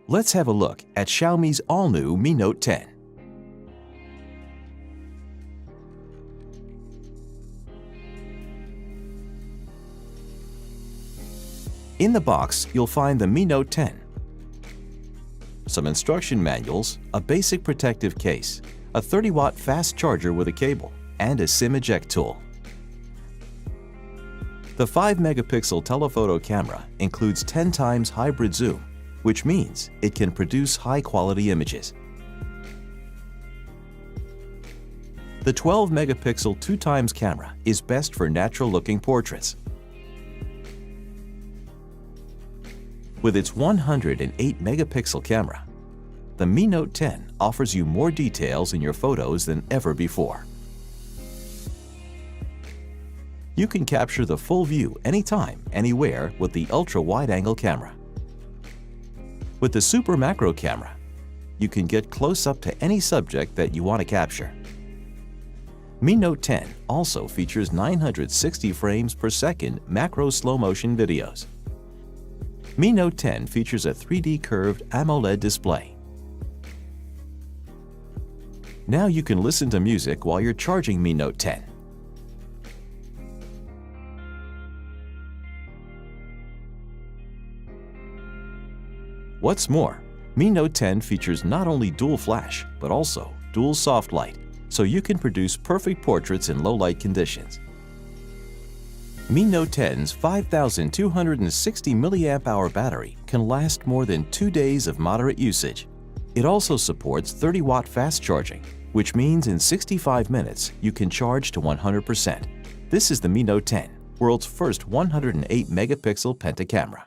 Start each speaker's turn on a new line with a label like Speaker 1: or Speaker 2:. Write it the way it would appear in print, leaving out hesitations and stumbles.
Speaker 1: Let's have a look at Xiaomi's all-new Mi Note 10. In the box, you'll find the Mi Note 10, some instruction manuals, a basic protective case, a 30-watt fast charger with a cable, and a SIM eject tool. The 5-megapixel telephoto camera includes 10 times hybrid zoom, which means it can produce high-quality images. The 12-megapixel 2x camera is best for natural-looking portraits. With its 108-megapixel camera, the Mi Note 10 offers you more details in your photos than ever before. You can capture the full view anytime, anywhere with the ultra-wide-angle camera. With the super macro camera, you can get close up to any subject that you want to capture. Mi Note 10 also features 960 frames per second macro slow-motion videos. Mi Note 10 features a 3D curved AMOLED display. Now you can listen to music while you're charging Mi Note 10. What's more, Mi Note 10 features not only dual flash, but also dual soft light, so you can produce perfect portraits in low-light conditions. Mi Note 10's 5,260 mAh battery can last more than 2 days of moderate usage. It also supports 30-watt fast charging, which means in 65 minutes you can charge to 100%. This is the Mi Note 10, world's first 108-megapixel pentacamera.